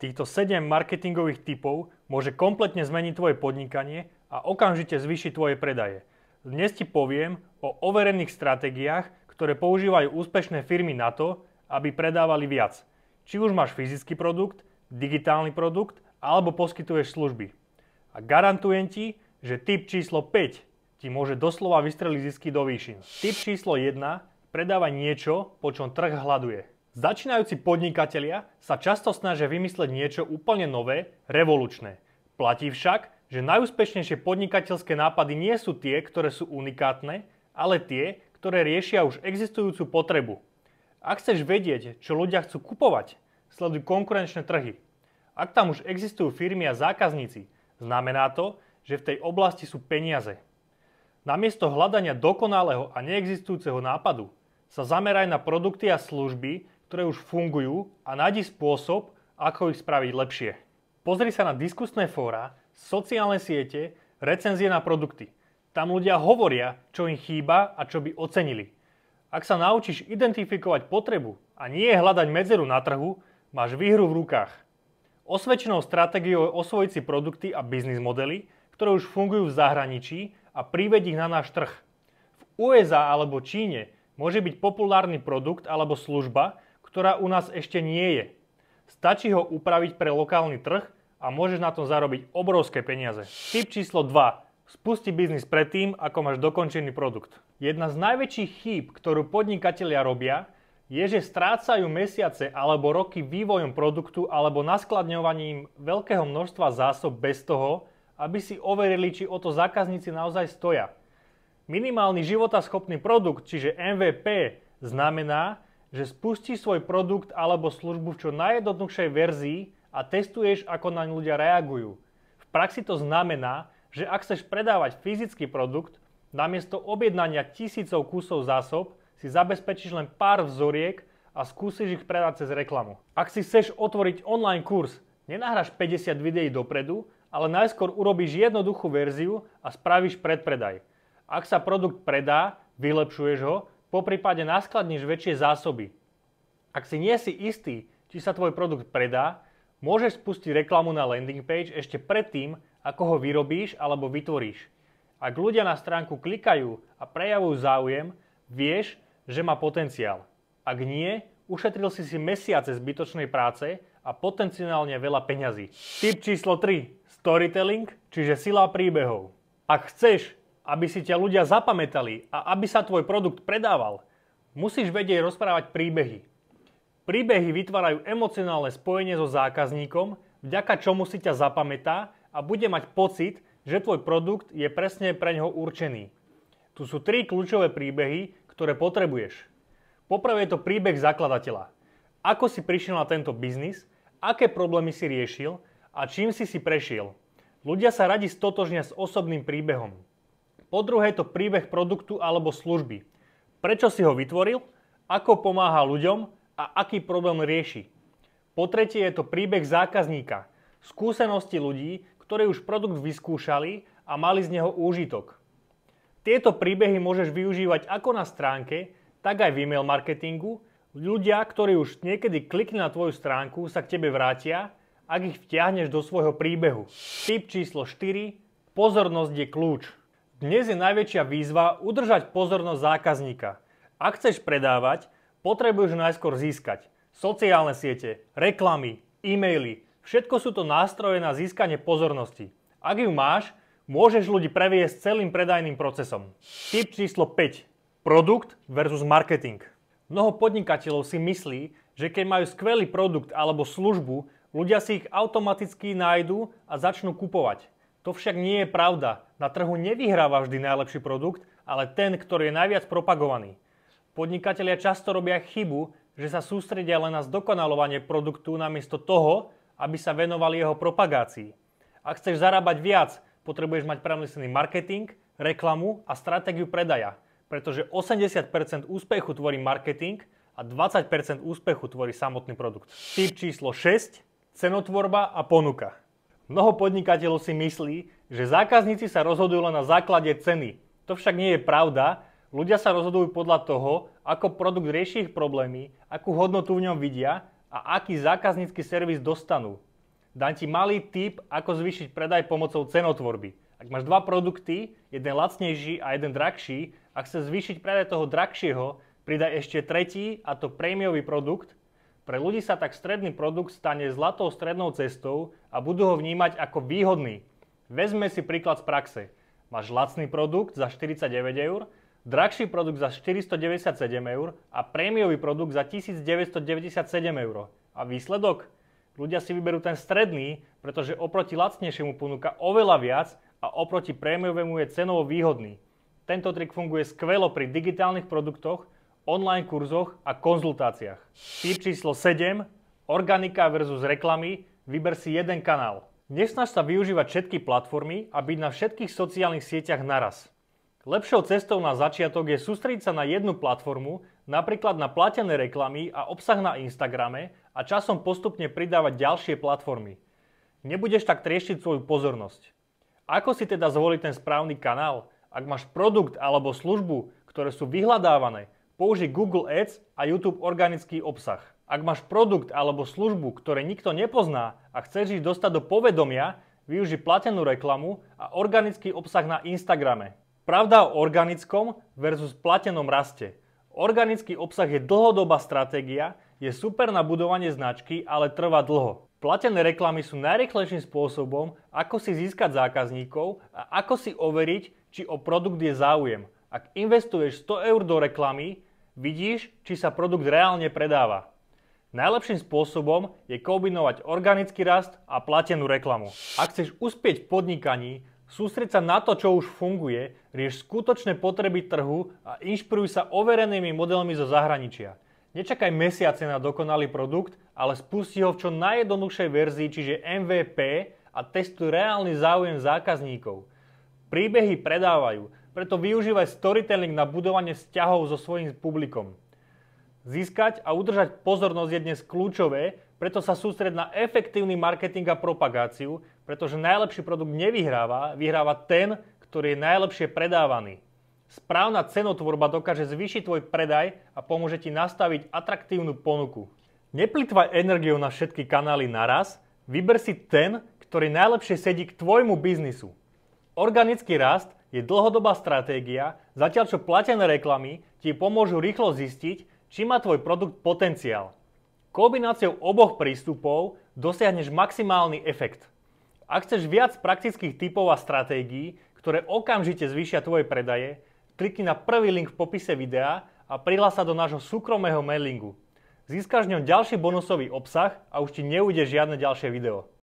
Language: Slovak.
Týchto 7 marketingových tipov môže kompletne zmeniť tvoje podnikanie a okamžite zvýšiť tvoje predaje. Dnes ti poviem o overených stratégiách, ktoré používajú úspešné firmy na to, aby predávali viac. Či už máš fyzický produkt, digitálny produkt alebo poskytuješ služby. A garantujem ti, že tip číslo 5 ti môže doslova vystreliť zisky do výšin. Tip číslo 1. Predávaj niečo, po čom trh hľaduje. Začínajúci podnikatelia sa často snažia vymysleť niečo úplne nové, revolučné. Platí však, že najúspešnejšie podnikateľské nápady nie sú tie, ktoré sú unikátne, ale tie, ktoré riešia už existujúcu potrebu. Ak chceš vedieť, čo ľudia chcú kupovať, sleduj konkurenčné trhy. Ak tam už existujú firmy a zákazníci, znamená to, že v tej oblasti sú peniaze. Namiesto hľadania dokonalého a neexistujúceho nápadu sa zameraj na produkty a služby, ktoré už fungujú a nájdi spôsob, ako ich spraviť lepšie. Pozri sa na diskusné fóra, sociálne siete, recenzie na produkty. Tam ľudia hovoria, čo im chýba a čo by ocenili. Ak sa naučíš identifikovať potrebu a nie hľadať medzeru na trhu, máš výhru v rukách. Osvedčenou stratégiou je osvojiť si produkty a biznis modely, ktoré už fungujú v zahraničí a priveď ich na náš trh. V USA alebo Číne môže byť populárny produkt alebo služba, ktorá u nás ešte nie je. Stačí ho upraviť pre lokálny trh a môžeš na tom zarobiť obrovské peniaze. Tip číslo 2. Spusti biznis predtým, ako máš dokončený produkt. Jedna z najväčších chýb, ktorú podnikatelia robia, je, že strácajú mesiace alebo roky vývojom produktu alebo naskladňovaním veľkého množstva zásob bez toho, aby si overili, či o to zákazníci naozaj stoja. Minimálny životaschopný produkt, čiže MVP, znamená, že spustíš svoj produkt alebo službu v čo najjednoduchšej verzii a testuješ, ako naň ľudia reagujú. V praxi to znamená, že ak chceš predávať fyzický produkt, namiesto objednania tisícov kusov zásob si zabezpečíš len pár vzoriek a skúsiš ich predať cez reklamu. Ak si chceš otvoriť online kurz, nenahráš 50 videí dopredu, ale najskôr urobíš jednoduchú verziu a spravíš predpredaj. Ak sa produkt predá, vylepšuješ ho, poprípade naskladníš väčšie zásoby. Ak si nie si istý, či sa tvoj produkt predá, môžeš spustiť reklamu na landing page ešte predtým, ako ho vyrobíš alebo vytvoríš. Ak ľudia na stránku klikajú a prejavujú záujem, vieš, že má potenciál. Ak nie, ušetril si mesiace zbytočnej práce a potenciálne veľa peňazí. Tip číslo 3. Storytelling, čiže sila príbehov. Ak chceš, aby si ťa ľudia zapamätali a aby sa tvoj produkt predával, musíš vedieť rozprávať príbehy. Príbehy vytvárajú emocionálne spojenie so zákazníkom, vďaka čomu si ťa zapamätá a bude mať pocit, že tvoj produkt je presne pre ňoho určený. Tu sú 3 kľúčové príbehy, ktoré potrebuješ. Poprvé je to príbeh zakladateľa. Ako si prišiel na tento biznis, aké problémy si riešil a čím si prešiel. Ľudia sa radi stotožnia s osobným príbehom. Po druhé je to príbeh produktu alebo služby. Prečo si ho vytvoril, ako pomáha ľuďom a aký problém rieši. Po tretie je to príbeh zákazníka. Skúsenosti ľudí, ktorí už produkt vyskúšali a mali z neho úžitok. Tieto príbehy môžeš využívať ako na stránke, tak aj v e-mail marketingu. Ľudia, ktorí už niekedy klikli na tvoju stránku, sa k tebe vrátia, ak ich vtiahneš do svojho príbehu. Tip číslo 4. Pozornosť je kľúč. Dnes je najväčšia výzva udržať pozornosť zákazníka. Ak chceš predávať, potrebuješ najskôr získať. Sociálne siete, reklamy, e-maily, všetko sú to nástroje na získanie pozornosti. Ak ju máš, môžeš ľudí previesť celým predajným procesom. Tip číslo 5. Produkt versus marketing. Mnoho podnikateľov si myslí, že keď majú skvelý produkt alebo službu, ľudia si ich automaticky nájdú a začnú kupovať. To však nie je pravda. Na trhu nevyhráva vždy najlepší produkt, ale ten, ktorý je najviac propagovaný. Podnikatelia často robia chybu, že sa sústredia len na zdokonalovanie produktu namiesto toho, aby sa venovali jeho propagácii. Ak chceš zarábať viac, potrebuješ mať premyslený marketing, reklamu a stratégiu predaja, pretože 80% úspechu tvorí marketing a 20% úspechu tvorí samotný produkt. Tip číslo 6. Cenotvorba a ponuka. Mnoho podnikateľov si myslí, že zákazníci sa rozhodujú len na základe ceny. To však nie je pravda. Ľudia sa rozhodujú podľa toho, ako produkt rieši ich problémy, akú hodnotu v ňom vidia a aký zákaznícky servis dostanú. Dám ti malý tip, ako zvýšiť predaj pomocou cenotvorby. Ak máš dva produkty, jeden lacnejší a jeden drahší, ak chceš zvýšiť predaj toho drahšieho, pridaj ešte tretí, a to prémiový produkt. Pre ľudí sa tak stredný produkt stane zlatou strednou cestou a budú ho vnímať ako výhodný. Vezme si príklad z praxe. Máš lacný produkt za 49 eur, drahší produkt za 497 eur a prémiový produkt za 1997 eur. A výsledok? Ľudia si vyberú ten stredný, pretože oproti lacnejšiemu ponúka oveľa viac a oproti prémiovému je cenovo výhodný. Tento trik funguje skvelo pri digitálnych produktoch, online kurzoch a konzultáciách. Tip číslo 7. Organika versus reklamy. Vyber si jeden kanál. Nesnaž sa využívať všetky platformy a byť na všetkých sociálnych sieťach naraz. Lepšou cestou na začiatok je sústrediť sa na jednu platformu, napríklad na platené reklamy a obsah na Instagrame a časom postupne pridávať ďalšie platformy. Nebudeš tak trieštiť svoju pozornosť. Ako si teda zvoliť ten správny kanál? Ak máš produkt alebo službu, ktoré sú vyhľadávané, použij Google Ads a YouTube organický obsah. Ak máš produkt alebo službu, ktoré nikto nepozná a chceš ich dostať do povedomia, využij platenú reklamu a organický obsah na Instagrame. Pravda o organickom versus platenom raste. Organický obsah je dlhodobá stratégia, je super na budovanie značky, ale trvá dlho. Platené reklamy sú najrýchlejším spôsobom, ako si získať zákazníkov a ako si overiť, či o produkt je záujem. Ak investuješ 100 eur do reklamy, vidíš, či sa produkt reálne predáva. Najlepším spôsobom je kombinovať organický rast a platenú reklamu. Ak chceš uspieť v podnikaní, sústreď sa na to, čo už funguje, rieš skutočné potreby trhu a inšpiruj sa overenými modelmi zo zahraničia. Nečakaj mesiace na dokonalý produkt, ale spusti ho v čo najjednoduchšej verzii, čiže MVP, a testuj reálny záujem zákazníkov. Príbehy predávajú, preto využívaj storytelling na budovanie vzťahov so svojím publikom. Získať a udržať pozornosť je dnes kľúčové, preto sa sústreď na efektívny marketing a propagáciu, pretože najlepší produkt nevyhráva, vyhráva ten, ktorý je najlepšie predávaný. Správna cenotvorba dokáže zvýšiť tvoj predaj a pomôže ti nastaviť atraktívnu ponuku. Neplýtvaj energiou na všetky kanály naraz, vyber si ten, ktorý najlepšie sedí k tvojmu biznisu. Organický rast je dlhodobá stratégia, zatiaľ čo platené reklamy ti pomôžu rýchlo zistiť, či má tvoj produkt potenciál. Kombináciou oboch prístupov dosiahneš maximálny efekt. Ak chceš viac praktických tipov a stratégií, ktoré okamžite zvýšia tvoje predaje, klikni na prvý link v popise videa a prihlás sa do nášho súkromného mailingu. Získaš v ňom ďalší bonusový obsah a už ti neujde žiadne ďalšie video.